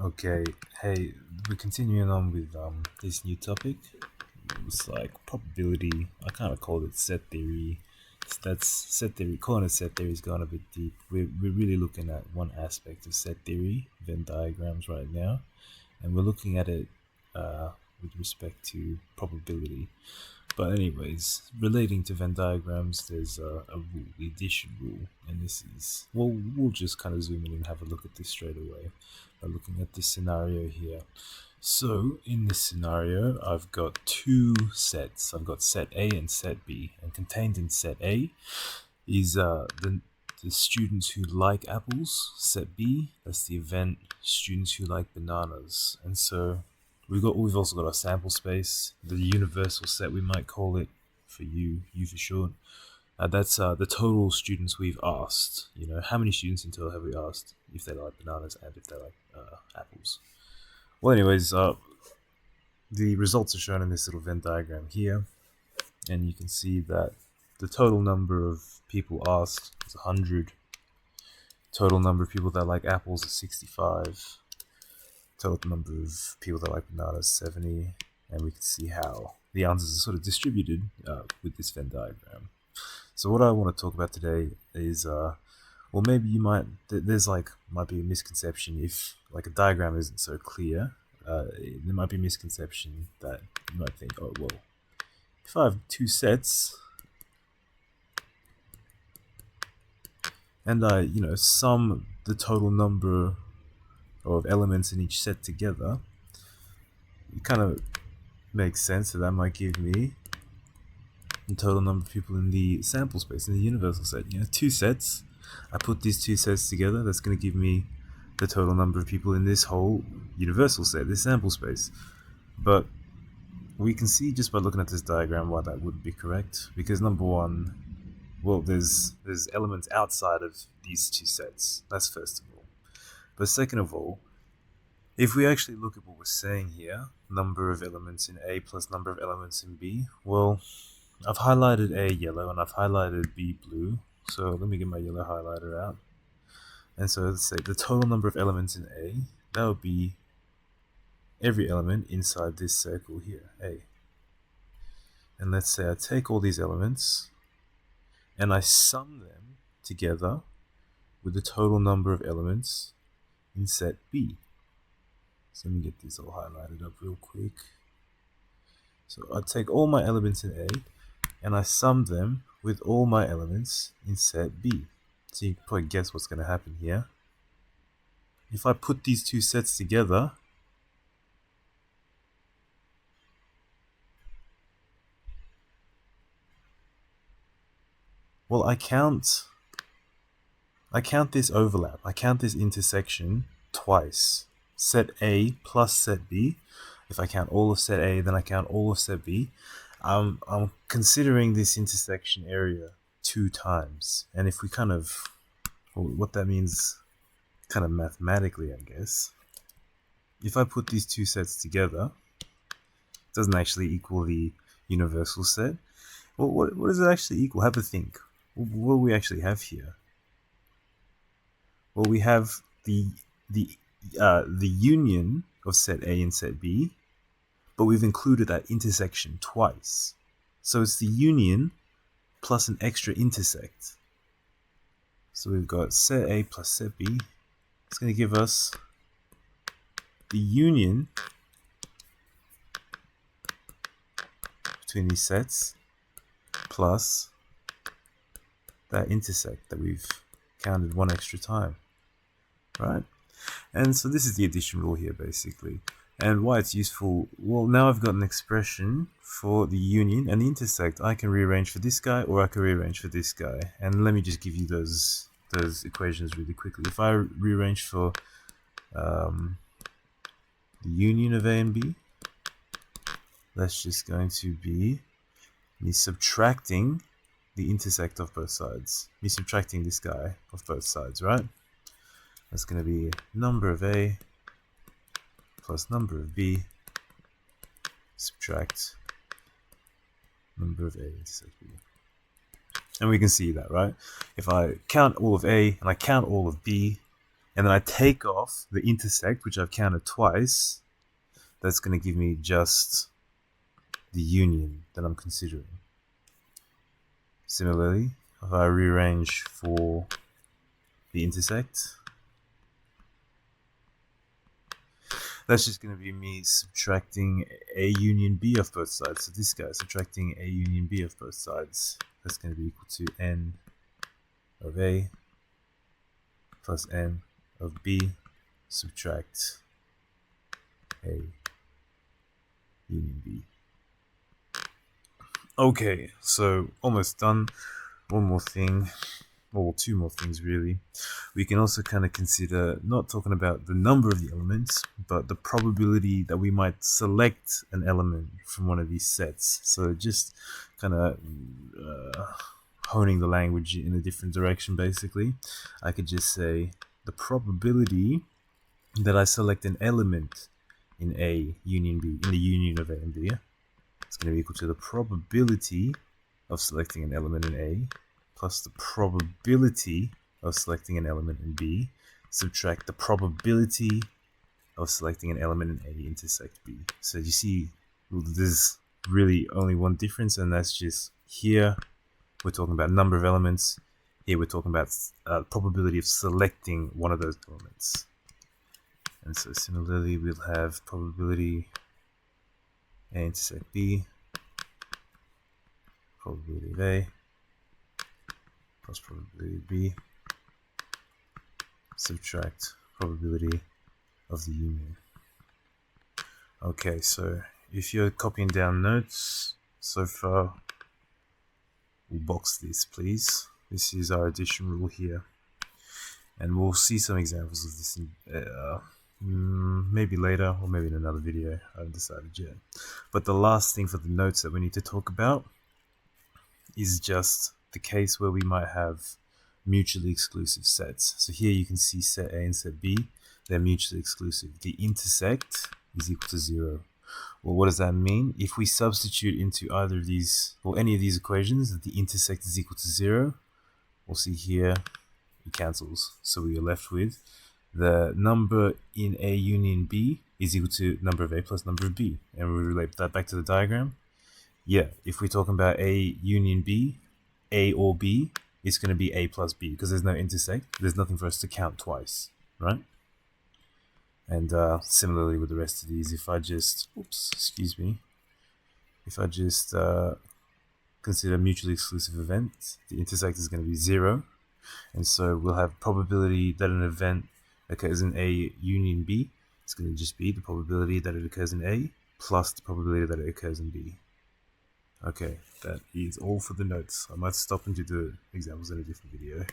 Okay, hey, we're continuing on with this new topic. It's like probability. I kind of call it set theory. That's set theory. Calling it set theory is going a bit deep. We're really looking at one aspect of set theory, Venn diagrams, right now, and we're looking at it with respect to probability. But anyways, relating to Venn diagrams, there's a rule, the addition rule, and this is we'll just kind of zoom in and have a look at this straight away by looking at this scenario here. So in this scenario, I've got two sets. I've got set A and set B, and contained in set A is the students who like apples. Set B, that's the event students who like bananas, and so we've also got our sample space, the universal set we might call it for you for short. That's the total students we've asked. You know, how many students in total have we asked if they like bananas and if they like apples? Well, anyways, the results are shown in this little Venn diagram here, and you can see that the total number of people asked is 100. Total number of people that like apples is 65. Total number of people that like bananas 70, and we can see how the answers are sort of distributed with this Venn diagram. So what I want to talk about today is, well, maybe you might might be a misconception if like a diagram isn't so clear. There might be a misconception that you might think, oh well, if I have two sets and I sum the total number of elements in each set together, it kind of makes sense that might give me the total number of people in the sample space, in the universal set. Two sets. I put these two sets together, that's going to give me the total number of people in this whole universal set, this sample space. But we can see just by looking at this diagram why that wouldn't be correct, because number one, well, there's elements outside of these two sets. That's first of all. But second of all, if we actually look at what we're saying here, number of elements in A plus number of elements in B, well, I've highlighted A yellow and I've highlighted B blue. So let me get my yellow highlighter out. And so let's say the total number of elements in A, that would be every element inside this circle here, A. And let's say I take all these elements and I sum them together with the total number of elements in set B. So let me get this all highlighted up real quick. So I take all my elements in A and I sum them with all my elements in set B. So you can probably guess what's going to happen here. If I put these two sets together, well, I count this overlap. I count this intersection twice. Set A plus set B. If I count all of set A, then I count all of set B. I'm considering this intersection area 2 times. And if we what that means kind of mathematically, I guess, if I put these two sets together, it doesn't actually equal the universal set. Well, what does it actually equal? Have a think. What do we actually have here? Well, we have the union of set A and set B, but we've included that intersection twice. So it's the union plus an extra intersect. So we've got set A plus set B. It's going to give us the union between these sets plus that intersect that we've counted one extra time, right? And so this is the addition rule here, basically. And why it's useful, well, now I've got an expression for the union and the intersect. I can rearrange for this guy or I can rearrange for this guy. And let me just give you those equations really quickly. If I rearrange for the union of A and B, that's just going to be me subtracting the intersect of both sides. Me subtracting this guy of both sides, right? That's going to be number of A plus number of B, subtract number of A intersect B. And we can see that, right? If I count all of A and I count all of B, and then I take off the intersect, which I've counted twice. That's going to give me just the union that I'm considering. Similarly, if I rearrange for the intersect, that's just going to be me subtracting A union B of both sides. So this guy, subtracting A union B of both sides, that's going to be equal to N of A plus N of B, subtract A union B. Okay, so almost done. One more thing, or two more things really. We can also kind of consider not talking about the number of the elements, but the probability that we might select an element from one of these sets. So just kind of honing the language in a different direction, basically. I could just say the probability that I select an element in A union B, in the union of A and B, it's going to be equal to the probability of selecting an element in A plus the probability of selecting an element in B, subtract the probability of selecting an element in A intersect B. So you see, there's really only one difference, and that's just here we're talking about number of elements. Here we're talking about probability of selecting one of those elements. And so similarly, we'll have probability A intersect B, probability of A, plus probability of B, subtract probability of the union. Okay, so if you're copying down notes so far, we'll box this, please. This is our addition rule here, and we'll see some examples of this in, maybe later or maybe in another video. I haven't decided yet. But the last thing for the notes that we need to talk about is just the case where we might have mutually exclusive sets. So here you can see set A and set B, they're mutually exclusive. The intersect is equal to 0. Well, what does that mean? If we substitute into either of these, or any of these equations, that the intersect is equal to 0, we'll see here it cancels. So we are left with the number in A union B is equal to number of A plus number of B. And we relate that back to the diagram. Yeah, if we're talking about A union B, A or B, it's going to be A plus B because there's no intersect. There's nothing for us to count twice, right? And similarly with the rest of these, if I just, if I just consider mutually exclusive event, the intersect is going to be 0. And so we'll have probability that an event occurs in A union B. It's going to just be the probability that it occurs in A plus the probability that it occurs in B. Okay, that is all for the notes. I might stop and do the examples in a different video.